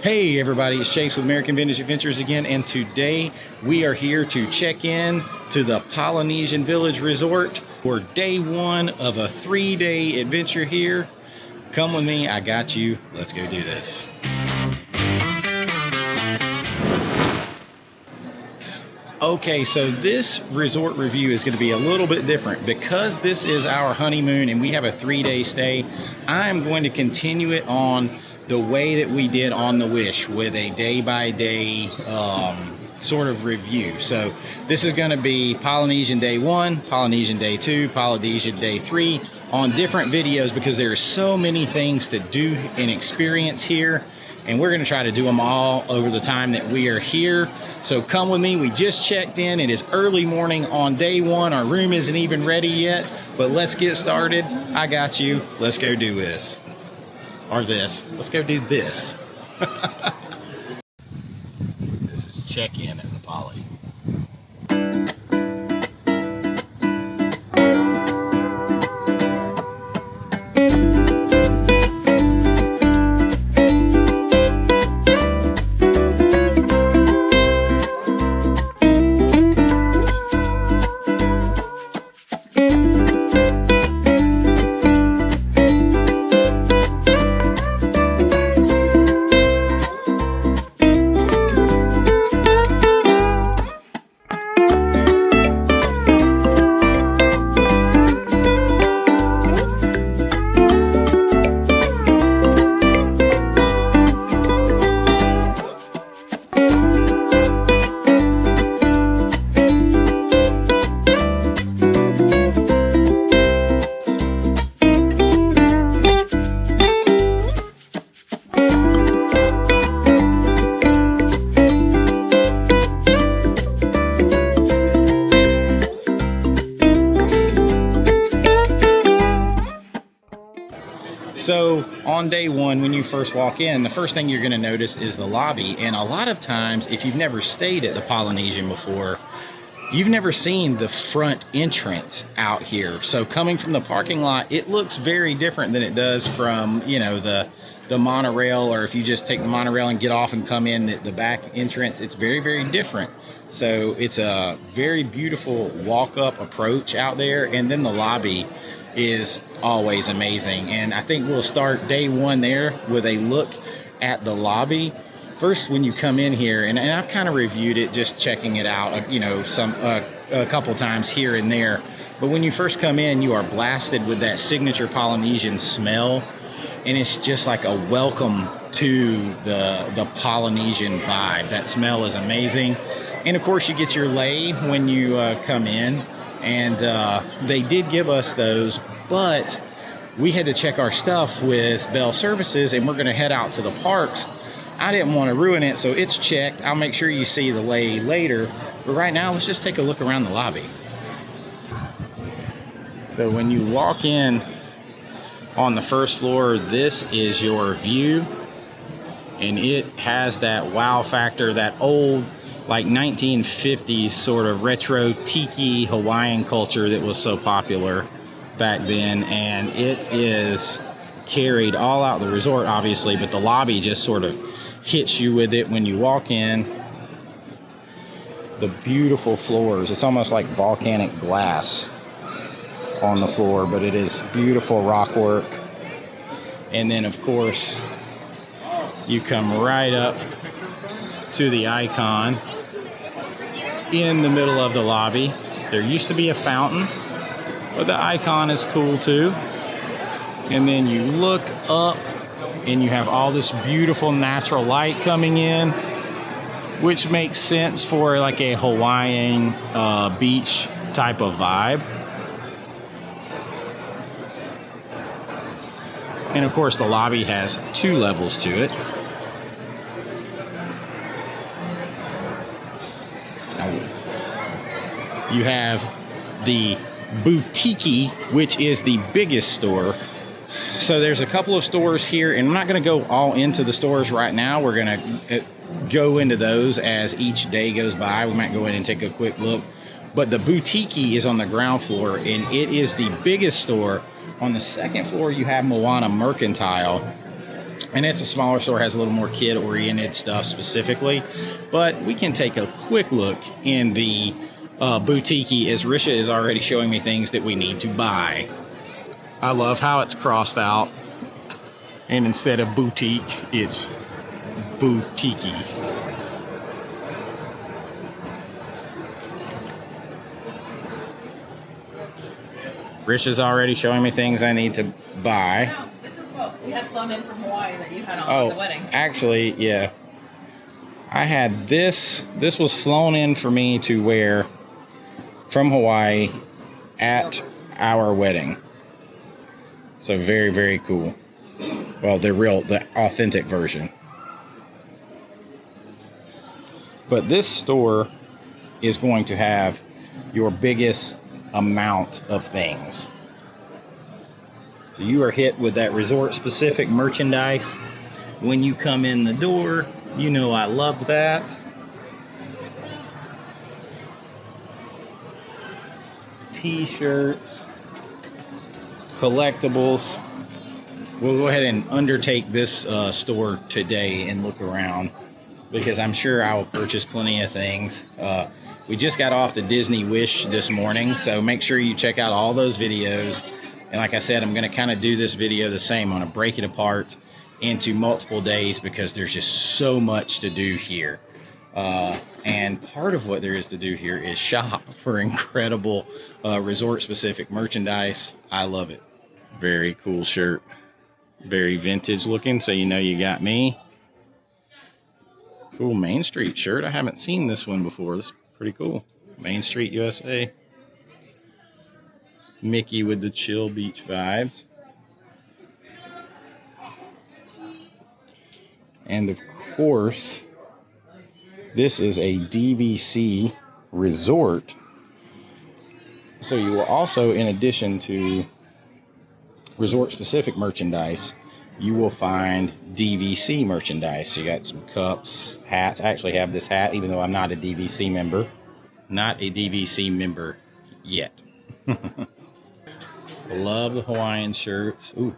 Hey everybody, it's Chase with American Vintage Adventures again, and today we are here to check in to the Polynesian Village Resort for day one of a 3-day adventure here. Come with me, I got you. Let's go do this. Okay, so this resort review is going to be a little bit different. Because this is our honeymoon and we have a 3-day stay, I'm going to continue it on the way that we did on the Wish, with a day-by-day sort of review. So this is going to be Polynesian Day 1, Polynesian Day 2, Polynesian Day 3 on different videos, because there are so many things to do and experience here, and we're going to try to do them all over the time that we are here. So come with me. We just checked in. It is early morning on day 1. Our room isn't even ready yet, but let's get started. I got you. Let's go do this. Or this. Let's go do this. This is check-in at the Poly. So on day 1, when you first walk in, the first thing you're going to notice is the lobby. And a lot of times, if you've never stayed at the Polynesian before, you've never seen the front entrance out here. So coming from the parking lot, it looks very different than it does from, you know, the monorail, or if you just take the monorail and get off and come in the back entrance. It's very, very different. So it's a very beautiful walk-up approach out there. And then the lobby is always amazing, and I think we'll start day 1 there with a look at the lobby. First, when you come in here, and I've kind of reviewed it, just checking it out, you know, a couple times here and there, but when you first come in, you are blasted with that signature Polynesian smell, and it's just like a welcome to the Polynesian vibe. That smell is amazing. And of course, you get your lei when you come in. And they did give us those, but we had to check our stuff with Bell Services, and we're going to head out to the parks. I didn't want to ruin it, so it's checked. I'll make sure you see the lei later. But right now, let's just take a look around the lobby. So when you walk in on the first floor, this is your view. And it has that wow factor, that old, like 1950s sort of retro tiki Hawaiian culture that was so popular back then, and it is carried all out the resort, obviously, but the lobby just sort of hits you with it when you walk in. The beautiful floors, it's almost like volcanic glass on the floor, but it is beautiful rock work. And then of course you come right up to the icon in the middle of the lobby. There used to be a fountain, but the icon is cool too. And then you look up and you have all this beautiful natural light coming in, which makes sense for like a Hawaiian beach type of vibe. And of course the lobby has 2 levels to it. You have the Boutique, which is the biggest store. So there's a couple of stores here, and I'm not going to go all into the stores right now. We're going to go into those as each day goes by. We might go in and take a quick look. But the Boutique is on the ground floor, and it is the biggest store. On the second floor, you have Moana Mercantile. And it's a smaller store, has a little more kid-oriented stuff specifically. But we can take a quick look in the boutique as Risha is already showing me things that we need to buy. I love how it's crossed out. And instead of boutique, it's boutique. Risha's already showing me things I need to buy. No, this is what we had flown in from Hawaii that you had on at the wedding. Actually, yeah. I had this. This was flown in for me to wear from Hawaii at our wedding. So very, very cool. Well, the authentic version. But this store is going to have your biggest amount of things. So you are hit with that resort specific merchandise when you come in the door. You know I love that. T-shirts, collectibles. We'll go ahead and undertake this store today and look around, because I'm sure I will purchase plenty of things. We just got off the Disney Wish this morning, so make sure you check out all those videos. And like I said, I'm going to kind of do this video the same. I'm going to break it apart into multiple days because there's just so much to do here. And part of what there is to do here is shop for incredible resort-specific merchandise. I love it. Very cool shirt. Very vintage looking, so you know you got me. Cool Main Street shirt. I haven't seen this one before. This is pretty cool. Main Street, USA. Mickey with the chill beach vibes. And of course, this is a DVC resort. So you will also, in addition to resort-specific merchandise, you will find DVC merchandise. So you got some cups, hats. I actually have this hat, even though I'm not a DVC member. Not a DVC member yet. Love the Hawaiian shirts. Ooh.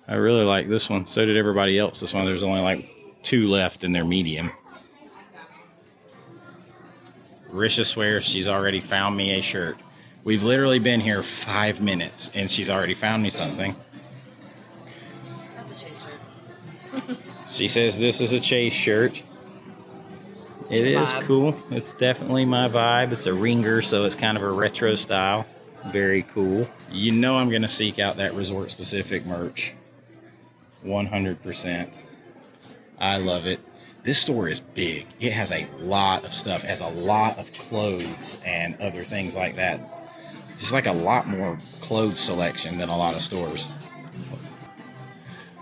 I really like this one. So did everybody else. This one, there's only like 2 left in their medium. Risha swears she's already found me a shirt. We've literally been here 5 minutes and she's already found me something. That's a Chase shirt. She says this is a Chase shirt. It is Vibe. cool. It's definitely my vibe. It's a ringer, so it's kind of a retro style. Very cool. You know I'm going to seek out that resort-specific merch. 100%. I love it. This store is big. It has a lot of stuff. It has a lot of clothes and other things like that. It's like a lot more clothes selection than a lot of stores.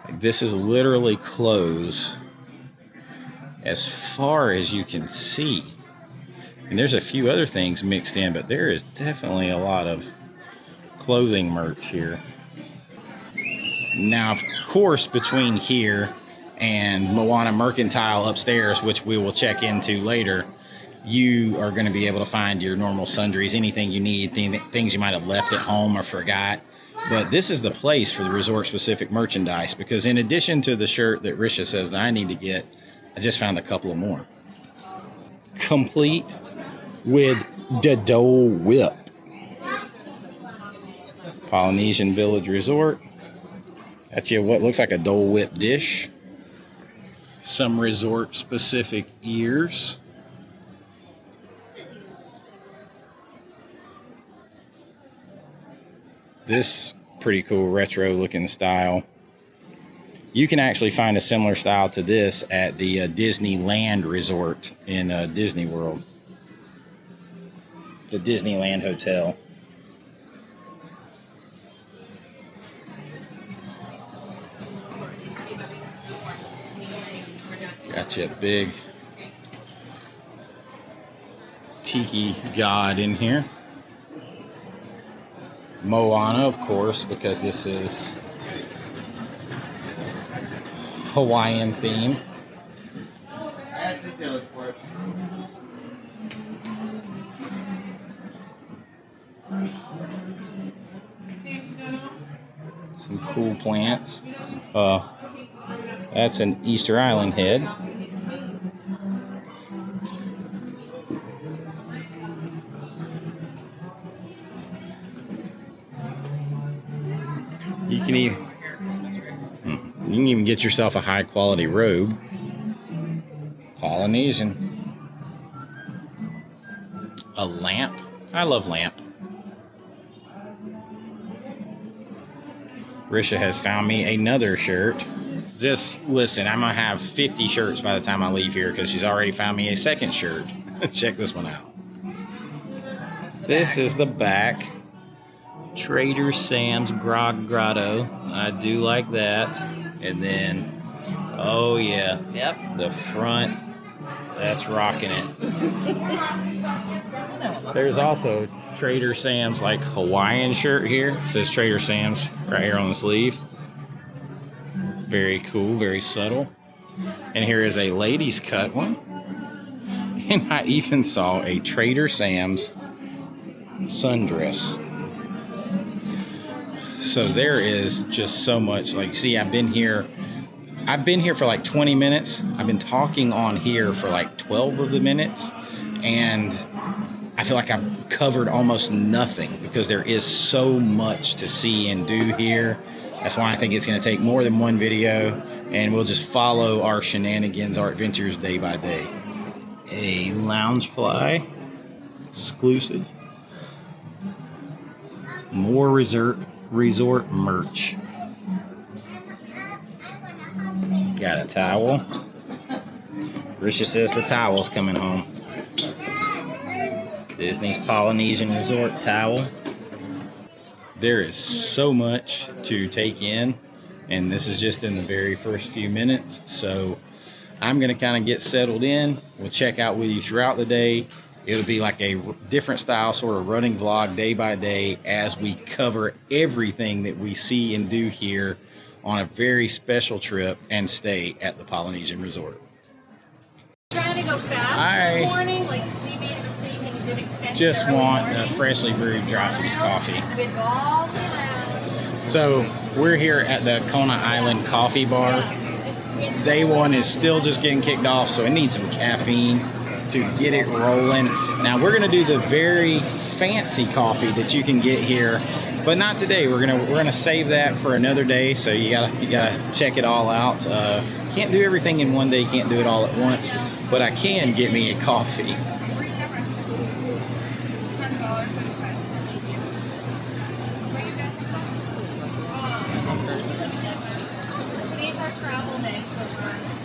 Like, this is literally clothes as far as you can see. And there's a few other things mixed in, but there is definitely a lot of clothing merch here. Now, of course, between here and Moana Mercantile upstairs, which we will check into later, you are going to be able to find your normal sundries, anything you need, things you might have left at home or forgot. But this is the place for the resort-specific merchandise, because in addition to the shirt that Risha says that I need to get, I just found a couple of more. Complete with the Dole Whip. Polynesian Village Resort. Got you what looks like a Dole Whip dish. Some resort-specific ears. This pretty cool retro-looking style. You can actually find a similar style to this at the Disneyland Resort in Disney World. The Disneyland Hotel. Got you a big tiki god in here. Moana, of course, because this is Hawaiian themed. Some cool plants. That's an Easter Island head. You can even get yourself a high quality robe. Polynesian. A lamp. I love lamp. Risha has found me another shirt. Just listen, I'm gonna have 50 shirts by the time I leave here because she's already found me a second shirt. Check this one out. This is the back. Trader Sam's Grog Grotto. I do like that. And then, oh yeah. Yep. The front. That's rocking it. There's also Trader Sam's like Hawaiian shirt here. It says Trader Sam's right here on the sleeve. Very cool, very subtle. And here is a ladies cut one. And I even saw a Trader Sam's sundress. So there is just so much. Like, see, I've been here for like 20 minutes. I've been talking on here for like 12 of the minutes. And I feel like I've covered almost nothing because there is so much to see and do here. That's why I think it's going to take more than one video. And we'll just follow our shenanigans, our adventures day by day. A Loungefly exclusive. More resort merch. Got a towel. Risha says the towel's coming home. Disney's Polynesian Resort towel. There is so much to take in, and this is just in the very first few minutes. So I'm going to kind of get settled in. We'll check out with you throughout the day. It'll be like a different style sort of running vlog day by day as we cover everything that we see and do here on a very special trip and stay at the Polynesian Resort. Trying to go fast Hi. in the morning, like we made a mistake and did extend Just early want a morning. freshly brewed Drawfee's coffee. Been all the way around. So we're here at the Kona Island Coffee Bar. Day one is still just getting kicked off, so it needs some caffeine to get it rolling. Now we're gonna do the very fancy coffee that you can get here, but not today. We're gonna save that for another day. So you gotta check it all out. Can't do everything in one day. Can't do it all at once, but I can get me a coffee. Today's our travel day, so we're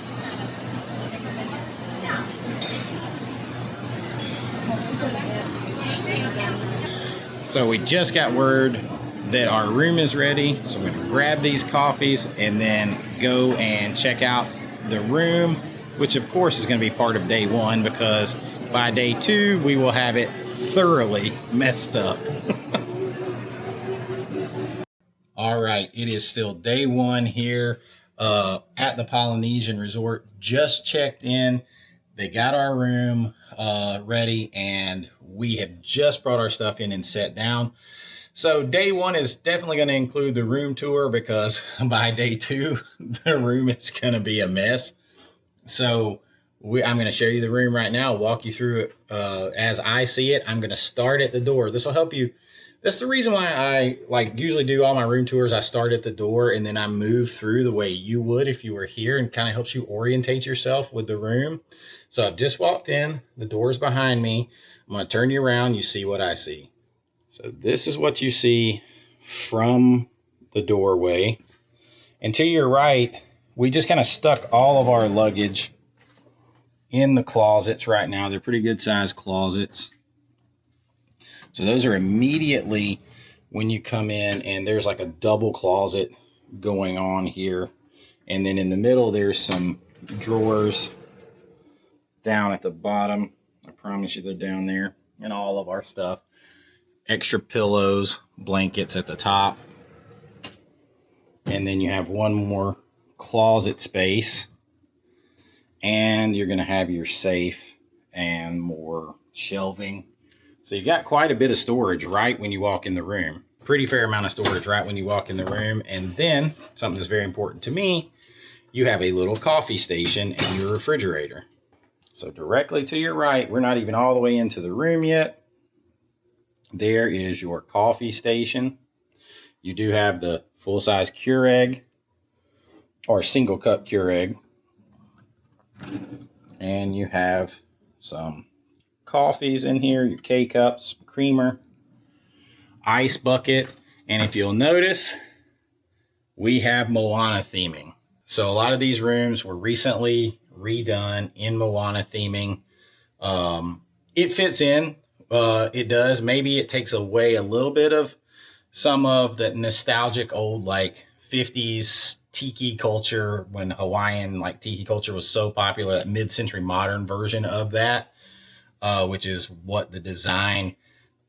So we just got word that our room is ready. So we're gonna grab these coffees and then go and check out the room, which of course is gonna be part of day one because by day two, we will have it thoroughly messed up. All right, it is still day one here at the Polynesian Resort. Just checked in. They got our room ready and we have just brought our stuff in and sat down. So day one is definitely going to include the room tour because by day two, the room is going to be a mess. So I'm going to show you the room right now, walk you through it as I see it. I'm going to start at the door. This will help you. That's the reason why I usually do all my room tours. I start at the door and then I move through the way you would if you were here, and kind of helps you orientate yourself with the room. So I've just walked in, the door's behind me. I'm going to turn you around. You see what I see. So this is what you see from the doorway. And to your right, we just kind of stuck all of our luggage in the closets right now. They're pretty good sized closets. So those are immediately when you come in, and there's like a double closet going on here. And then in the middle, there's some drawers down at the bottom. I promise you they're down there, and all of our stuff. Extra pillows, blankets at the top. And then you have one more closet space. And you're going to have your safe and more shelving. So you got quite a bit of storage right when you walk in the room. pretty fair amount of storage right when you walk in the room. And then something that's very important to me, you have a little coffee station and your refrigerator. So directly to your right, we're not even all the way into the room yet. There is your coffee station. You do have the full-size Keurig or single cup Keurig. And you have some coffees in here, your K-cups, creamer, ice bucket. And if you'll notice, we have Moana theming. So a lot of these rooms were recently redone in Moana theming. It fits in. It does. Maybe it takes away a little bit of some of the nostalgic old like 50s tiki culture when Hawaiian like tiki culture was so popular, that mid-century modern version of that, which is what the design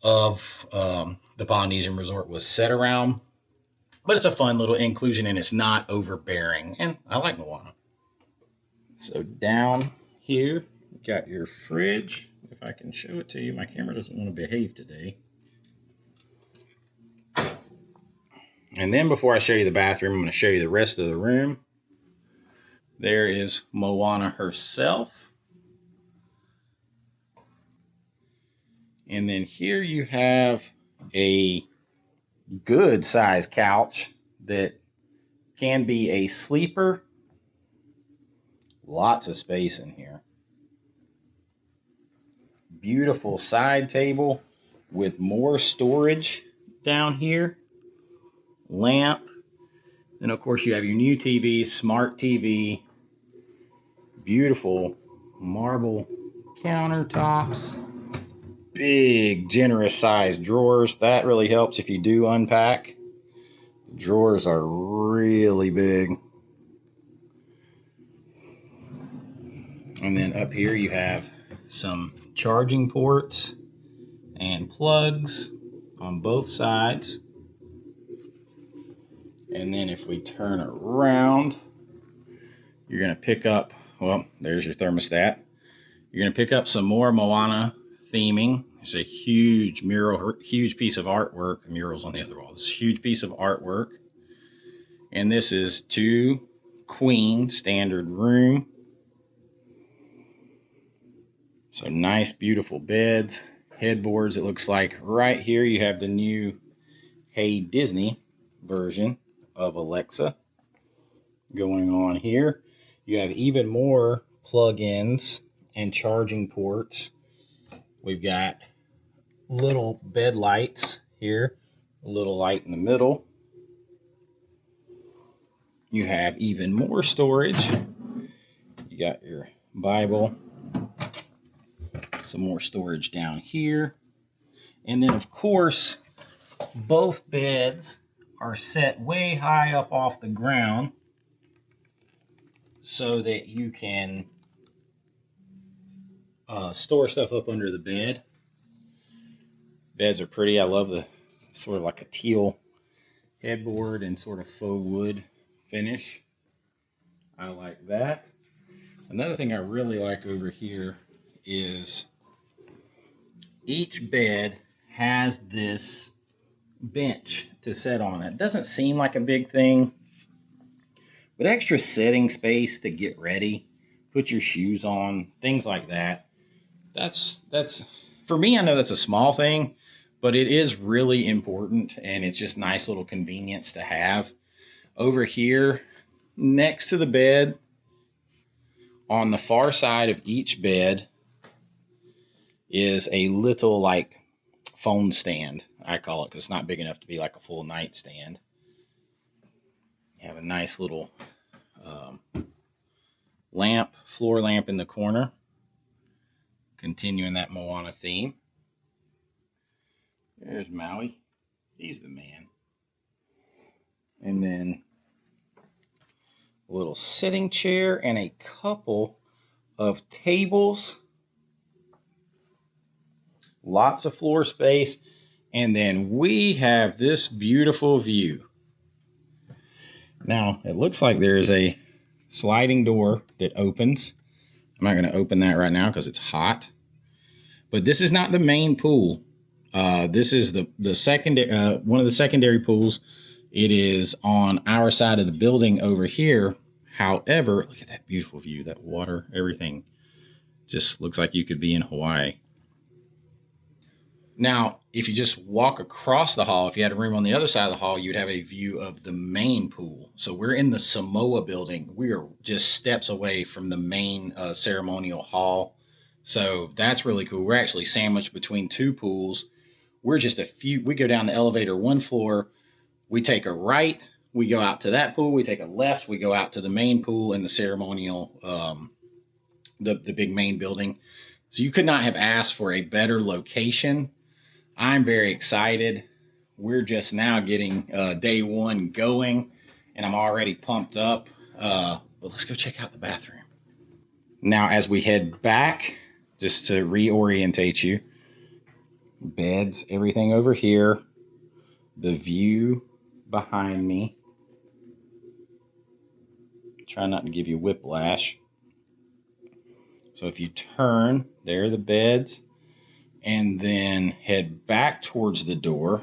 of the Polynesian Resort was set around. But it's a fun little inclusion and it's not overbearing. And I like Moana. So down here, you got your fridge. If I can show it to you, my camera doesn't want to behave today. And then before I show you the bathroom, I'm going to show you the rest of the room. There is Moana herself. And then here you have a good sized couch that can be a sleeper. Lots of space in here. Beautiful side table with more storage down here. Lamp. And of course you have your new TV, smart TV. Beautiful marble countertops. Big, generous sized drawers. That really helps if you do unpack. The drawers are really big. And then up here you have some charging ports and plugs on both sides. And then if we turn around, you're going to pick up, well, there's your thermostat. You're going to pick up some more Moana theming. It's a huge mural, huge piece of artwork. Murals on the other wall. It's a huge piece of artwork. And this is 2 queen standard room. So nice, beautiful beds, headboards. It looks like right here you have the new Hey Disney version of Alexa going on here. You have even more plug-ins and charging ports. We've got little bed lights here, a little light in the middle. You have even more storage. You got your Bible, some more storage down here. And then of course, both beds are set way high up off the ground so that you can store stuff up under the bed. Beds are pretty. I love the sort of like a teal headboard and sort of faux wood finish. I like that. Another thing I really like over here is each bed has this bench to set on. It doesn't seem like a big thing, but extra setting space to get ready, put your shoes on, things like that. That's for me, I know that's a small thing, but it is really important, and it's just nice little convenience to have. Over here next to the bed, on the far side of each bed, is a little like phone stand, I call it, because it's not big enough to be like a full nightstand. You have a nice little lamp, floor lamp in the corner, continuing that Moana theme. There's Maui. He's the man. And then a little sitting chair and a couple of tables. Lots of floor space. And then we have this beautiful view. Now, it looks like there is a sliding door that opens. I'm not going to open that right now because it's hot. But this is not the main pool This is the secondary one of the secondary pools. It is on our side of the building over here. However, look at that beautiful view, that water, everything just looks like you could be in Hawaii. Now, if you just walk across the hall, if you had a room on the other side of the hall, you'd have a view of the main pool. So we're in the Samoa building. We are just steps away from the main ceremonial hall. So that's really cool. We're actually sandwiched between two pools. We're just we go down the elevator one floor. We take a right. We go out to that pool. We take a left. We go out to the main pool in the ceremonial, the big main building. So you could not have asked for a better location. I'm very excited. We're just now getting day one going, and I'm already pumped up. But let's go check out the bathroom. Now, as we head back, just to reorientate you, beds, everything over here, the view behind me. Try not to give you whiplash. So if you turn, there are the beds. And then head back towards the door.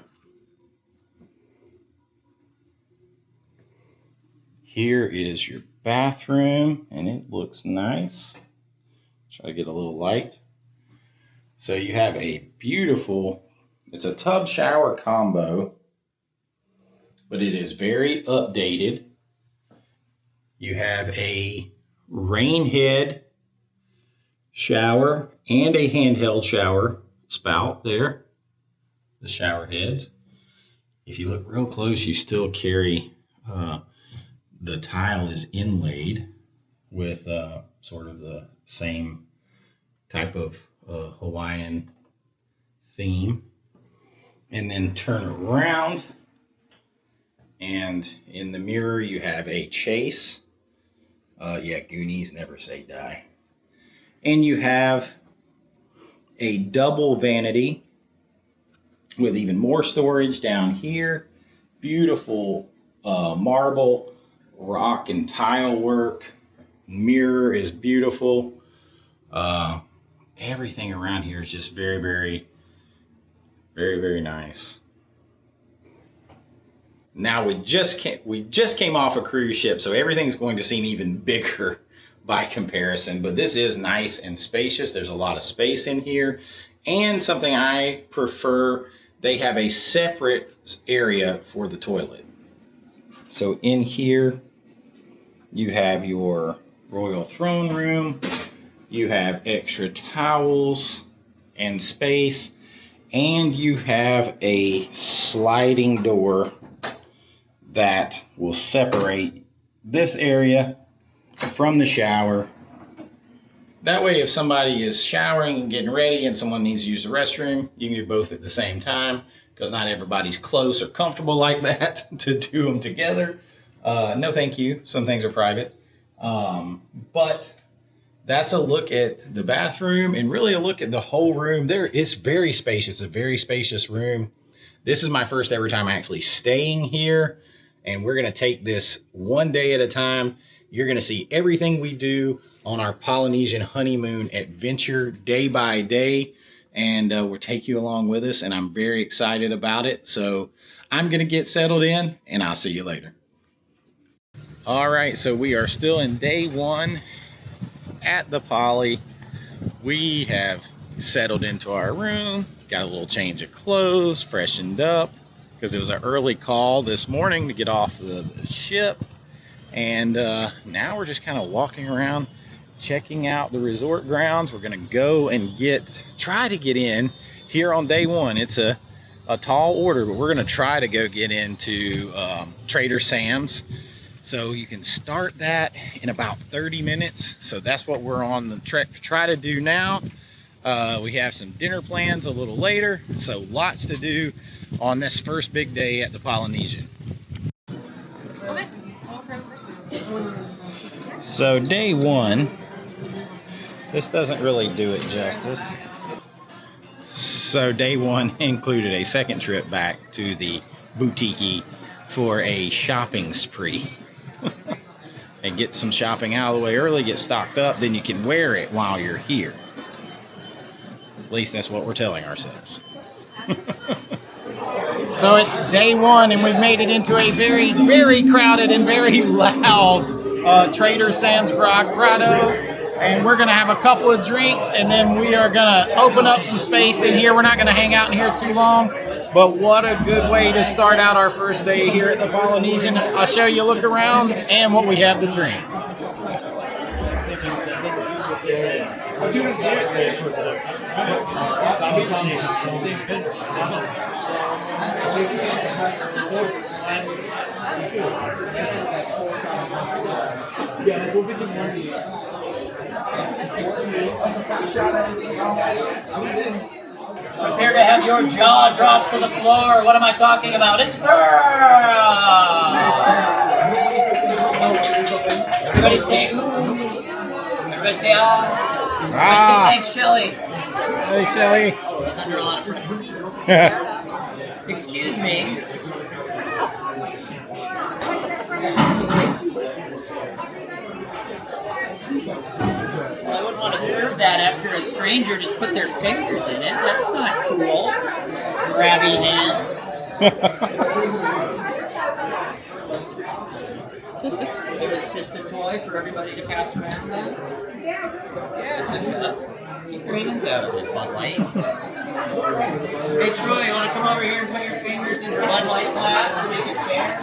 Here is your bathroom, and it looks nice. Try to get a little light. So you have a beautiful, it's a tub shower combo, but it is very updated. You have a rain head shower and a handheld shower spout there, the shower heads. If you look real close, you still carry, the tile is inlaid with sort of the same type of Hawaiian theme. And then turn around, and in the mirror you have a chase. Goonies never say die. And you have a double vanity with even more storage down here. Beautiful marble, rock, and tile work. Mirror is beautiful. Everything around here is just very, very, very, very nice. Now we just came off a cruise ship, so everything's going to seem even bigger by comparison, but this is nice and spacious. There's a lot of space in here, and something I prefer, they have a separate area for the toilet. So in here you have your royal throne room, you have extra towels and space, and you have a sliding door that will separate this area from the shower. That way, if somebody is showering and getting ready and someone needs to use the restroom, you can do both at the same time, because not everybody's close or comfortable like that to do them together. No thank you. Some things are private. But that's a look at the bathroom and really a look at the whole room. It's very spacious, a very spacious room. This is my first ever time actually staying here, and we're going to take this one day at a time. You're going to see everything we do on our Polynesian honeymoon adventure day by day, and we'll take you along with us, and I'm very excited about it. So I'm going to get settled in, and I'll see you later. All right, so we are still in day one at the Poly. We have settled into our room, got a little change of clothes, freshened up, because it was an early call this morning to get off the ship. And now we're just kind of walking around, checking out the resort grounds. We're going to go and try to get in here on day one. It's a tall order, but we're going to try to go get into Trader Sam's. So you can start that in about 30 minutes. So that's what we're on the trek to try to do now. We have some dinner plans a little later. So lots to do on this first big day at the Polynesian. Okay. So day one, this doesn't really do it justice. So day one included a second trip back to the boutique for a shopping spree. And get some shopping out of the way early, get stocked up, then you can wear it while you're here. At least that's what we're telling ourselves. So it's day one, and we've made it into a very, very crowded and very loud Trader Sam's Grotto. And we're going to have a couple of drinks, and then we are going to open up some space in here. We're not going to hang out in here too long, but what a good way to start out our first day here at the Polynesian. I'll show you a look around and what we have to drink. Prepare to have your jaw drop to the floor. What am I talking about? It's Pearl! Everybody say ooh. Everybody say ah. Everybody say thanks, Shelly. Hey, Shelly. He's under a lot of pressure. Excuse me. I wouldn't want to serve that after a stranger just put their fingers in it. That's not cool. Grabby hands. It was just a toy for everybody to pass around then? Yeah, it's a cup. Keep your hands out of it, Bud Light. Hey Troy, you want to come over here and put your fingers in your Bud Light glass to make it fair?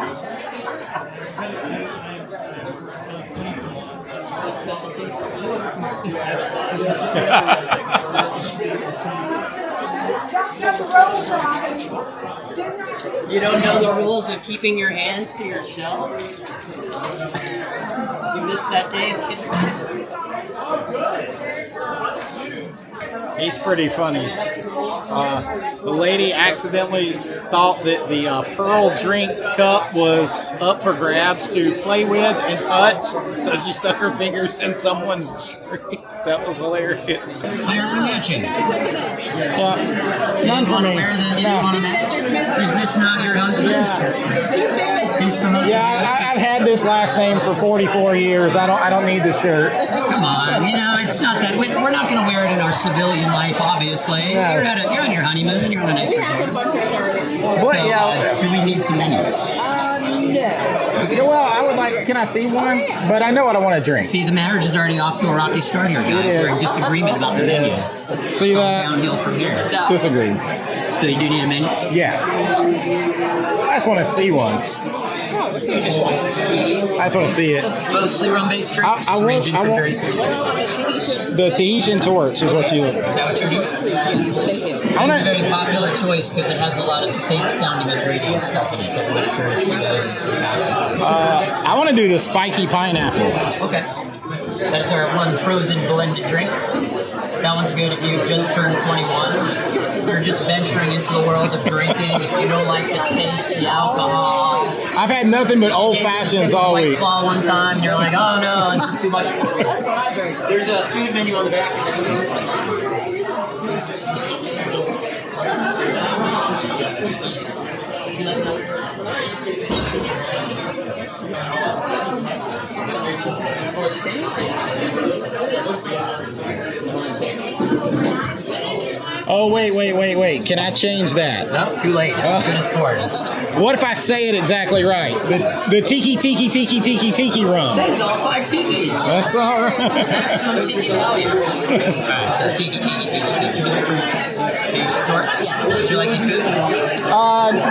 No specialty. You don't know the rules of keeping your hands to yourself? You missed that day of kindergarten? He's pretty funny. The lady accidentally thought that the Pearl drink cup was up for grabs to play with and touch, so she stuck her fingers in someone's drink. That was hilarious. Why aren't we matching? Yeah. None for me. Did you want to match? Is this not your husband's? Yeah, I've had this last name for 44 years. I don't need the shirt. Come on, it's not that. We're not going to wear it in our civilian life, obviously. No. You're on your honeymoon. You're on a nice resort. What? So, Yeah. do we need some menus? Well, I would like. Can I see one? But I know what I want to drink. See, the marriage is already off to a rocky start here, guys. We're in disagreement about the menu. See All that? downhill from here. Disagree. So you do need a menu? Yeah. I just want to see one. You just want to see. I just want to see it. Mostly rum-based drinks, I want- ranging I from want- very sweet. The Tahitian torch is what you. Is that what you're doing? I want It's a to. very popular choice because it has a lot of safe-sounding ingredients, doesn't it? Everybody's heard of it. I want to do the spiky pineapple. Okay. That is our one frozen blended drink. That one's good if you've just turned 21. You're just venturing into the world of drinking. If you don't like the taste, the alcohol. I've had nothing but old fashions all White week. Claw one time, and you're like, oh no, this is too much. That's what I drink. There's a food menu on the back. Would you like another? Or the same? Oh wait. Can I change that? No, too late. It's as good as poured. What if I say it exactly right? The tiki rum. That is all 5 tikis. That's all right. Maximum tiki value. Alright, so tiki. Taste your torch. Would you like any food?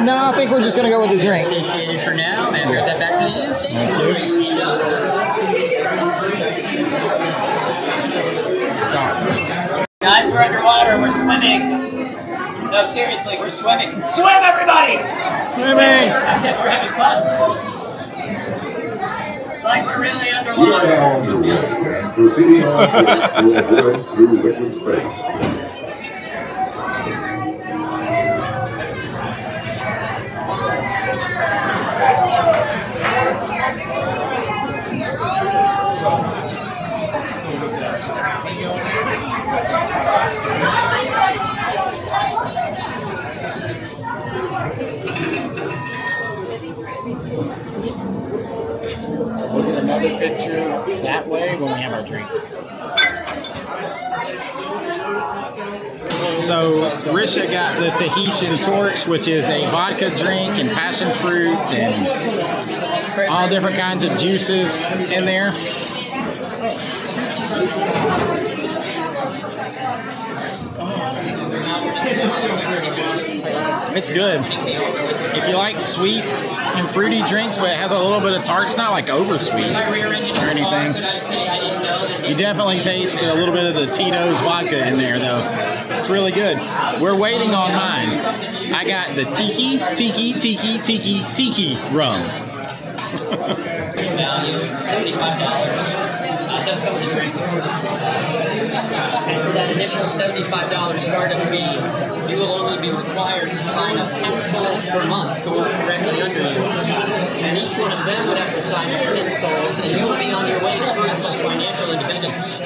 No, I think we're just gonna go with the drinks. Satiated for now. May I grab that back, please? Guys, we're underwater. We're swimming. No, seriously, we're swimming. Swim, everybody! Swimming. We're having fun. It's like we're really underwater. Proceeding on will avoid through liquid space. Look at another picture that way when we we have our drinks. So Risha got the Tahitian Torch, which is a vodka drink and passion fruit and all different kinds of juices in there. It's good. If you like sweet and fruity drinks, but it has a little bit of tart, it's not like over sweet or anything. You definitely taste a little bit of the Tito's vodka in there, though. It's really good. We're waiting on mine. I got the Tiki rum. Value $75. Does come with a drink. And for that initial $75 startup fee, you will only be required to sign up 10 souls per month to work directly under you. And each one of them would have to sign up 10 souls, and you will be on your way to personal financial independence.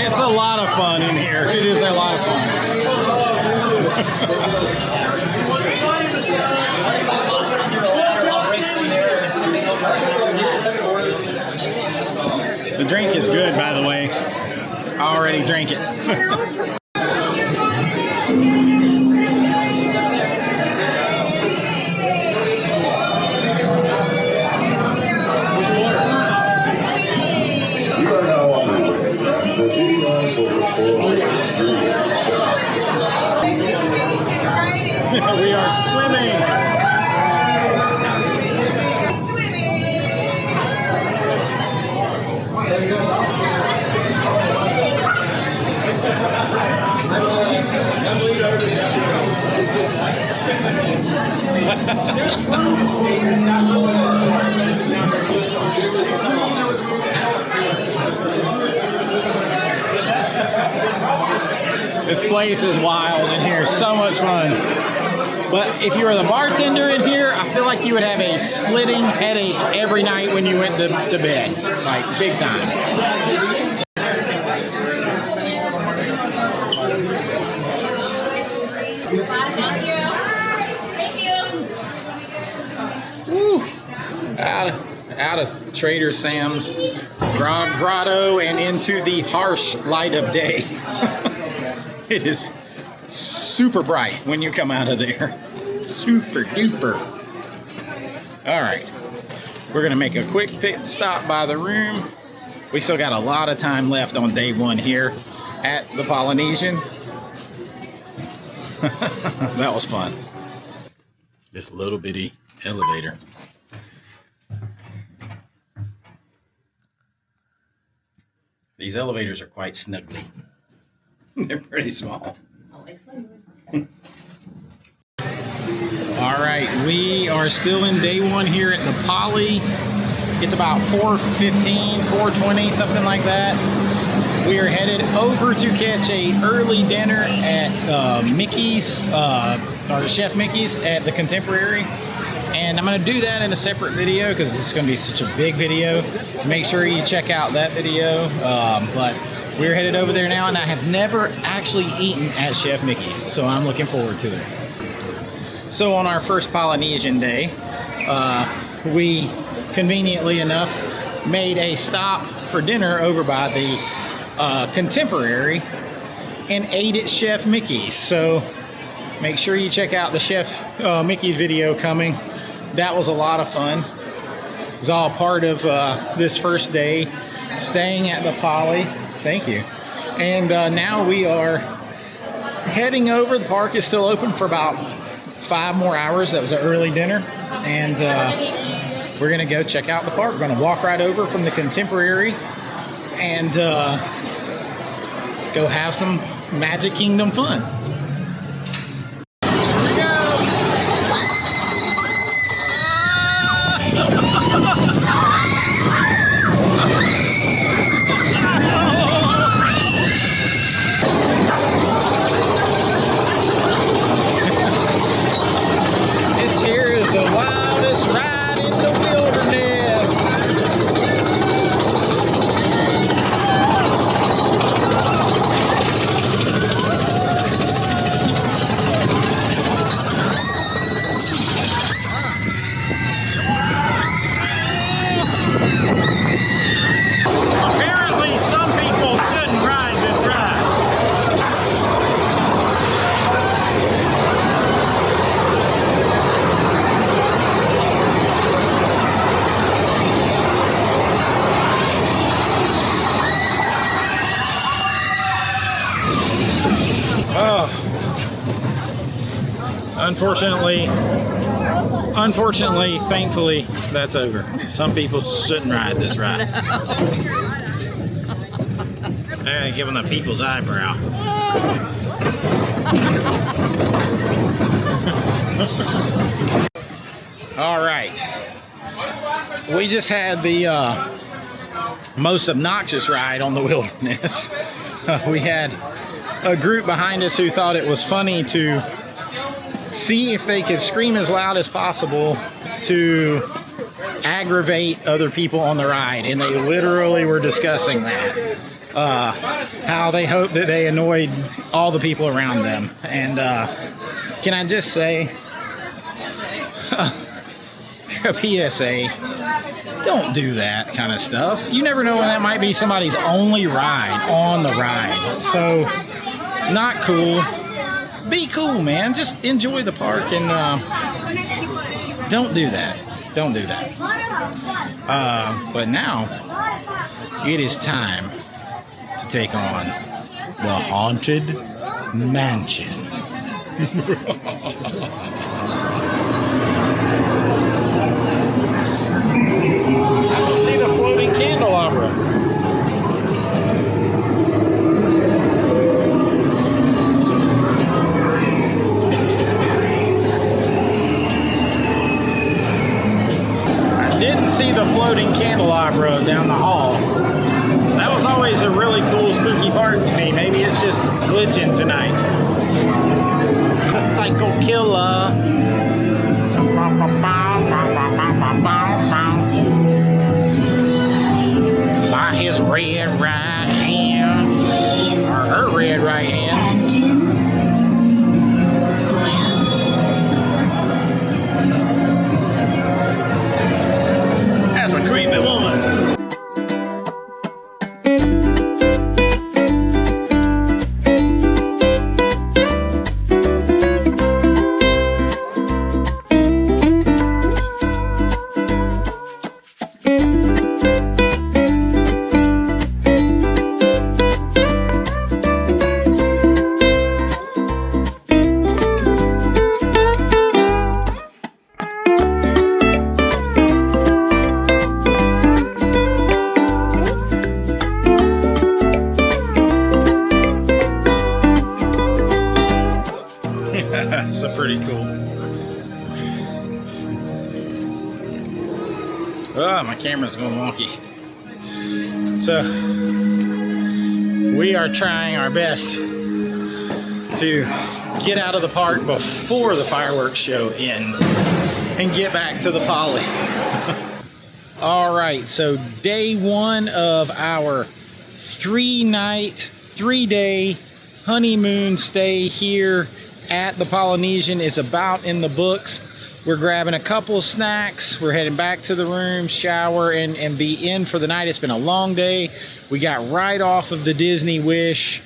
It's a lot of fun in here. It is a lot of fun. The drink is good, by the way. I already drank it. You are now underway. Proceeding on We are swimming. This place is wild in here. So much fun. But if you were the bartender in here, I feel like you would have a splitting headache every night when you went to bed. Like, big time. Thank you. Thank you. Woo. Out of Trader Sam's Grotto and into the harsh light of day. It is super bright when you come out of there. Super duper. All right. We're going to make a quick pit stop by the room. We still got a lot of time left on day one here at the Polynesian. That was fun. This little bitty elevator. These elevators are quite snuggly. They're pretty small. All right, we are still in day one here at the Poly. It's about 4:15, 4:20, something like that. We are headed over to catch a early dinner at Mickey's, or Chef Mickey's at the Contemporary. And I'm going to do that in a separate video because this is going to be such a big video. Make sure you check out that video. But we're headed over there now, and I have never actually eaten at Chef Mickey's, so I'm looking forward to it. So on our first Polynesian day, we conveniently enough made a stop for dinner over by the Contemporary and ate at Chef Mickey's. So make sure you check out the Chef Mickey's video coming. That was a lot of fun. It was all part of this first day staying at the Poly. Thank you. And now we are heading over. The park is still open for about 5 more hours. That was an early dinner. And we're going to go check out the park. We're going to walk right over from the Contemporary and go have some Magic Kingdom fun. This here is the wildest ride in the wilderness. Apparently, some people shouldn't ride this ride. Oh, unfortunately, thankfully, that's over. Some people shouldn't ride this ride. Hey, give them the people's eyebrow. All right, we just had the most obnoxious ride on the Wilderness. We had a group behind us who thought it was funny to see if they could scream as loud as possible to aggravate other people on the ride, and they literally were discussing that. How they hoped that they annoyed all the people around them. And can I just say, a PSA, don't do that kind of stuff. You never know when that might be somebody's only ride on the ride. So, not cool. Be cool, man. Just enjoy the park and don't do that. Don't do that. But now, it is time to take on the Haunted Mansion. I see the floating candelabra. I didn't see the floating candelabra down the hall. That was always a really cool, spooky part to me. Maybe it's just glitching tonight. The Psycho Killer. By his red right hand, or her red right hand. That's a creepy woman. So pretty cool. Oh, my camera's going wonky. So we are trying our best to get out of the park before the fireworks show ends and get back to the Poly. All right, so day one of our 3-night, 3-day honeymoon stay here at the Polynesian is about in the books. We're grabbing a couple of snacks. We're heading back to the room, shower, and be in for the night. It's been a long day. We got right off of the Disney Wish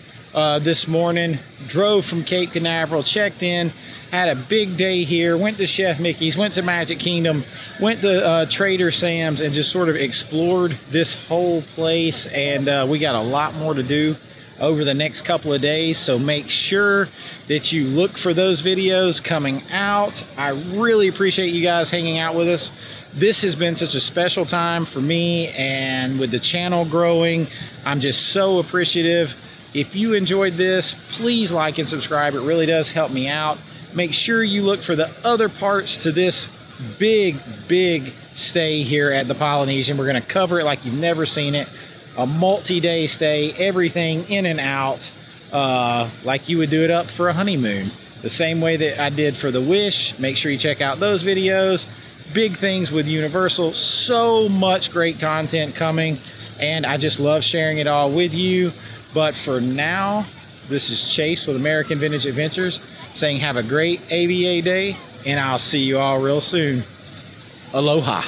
this morning. Drove from Cape Canaveral, checked in, had a big day here, went to Chef Mickey's, went to Magic Kingdom, went to Trader Sam's, and just sort of explored this whole place. And we got a lot more to do over the next couple of days, so make sure that you look for those videos coming out. I really appreciate you guys hanging out with us. This has been such a special time for me, and with the channel growing, I'm just so appreciative. If you enjoyed this, please like and subscribe. It really does help me out. Make sure you look for the other parts to this big stay here at the Polynesian. We're going to cover it like you've never seen it. A multi-day stay, everything in and out, like you would do it up for a honeymoon. The same way that I did for the Wish. Make sure you check out those videos. Big things with Universal. So much great content coming, and I just love sharing it all with you. But for now, this is Chase with American Vintage Adventures saying have a great AVA day, and I'll see you all real soon. Aloha.